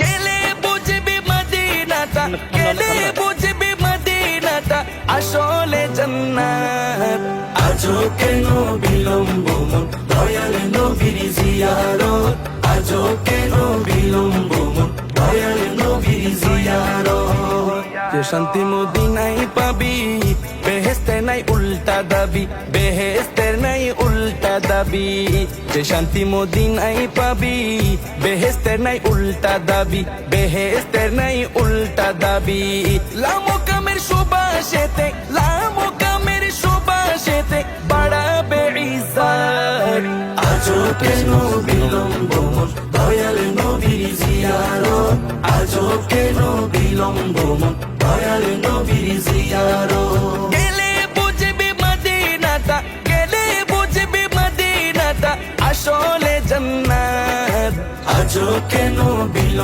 গেলে বুঝবি মদিনাটা, গেলে বুঝবি মদিনাটা আসলে জান্নাত। আজও কেন বিলম্ব মন দয়াল নবীর জিয়ারত, আজও কেন বিলম্ব মন দয়াল নবীর জিয়ারত। যে শান্তি মদিনায় পাবি, বেহেশতে নাই উল্টা দাবি, বেহেশতের নাই উল্টা দাবি। যে শান্তি মদিনায় পাবি, বেহেশতের নাই উল্টা দাবি, বেহেশতের নাই উল্টা দাবি। লামো কামের সুবাসেতে, লামো কামের সুবাসেতে বাড়াবে ইজ্জত। আজও কেন বিলম্ব মন দয়াল নবীর জিয়ারত, আজও কেন বিলম্ব মন দয়াল নবীর জিয়ারত। গেলে বুঝবি মদিনাটা, গেলে বুঝবি মদিনাটা আসলে জান্নাত। আজও কেন বিলম্ব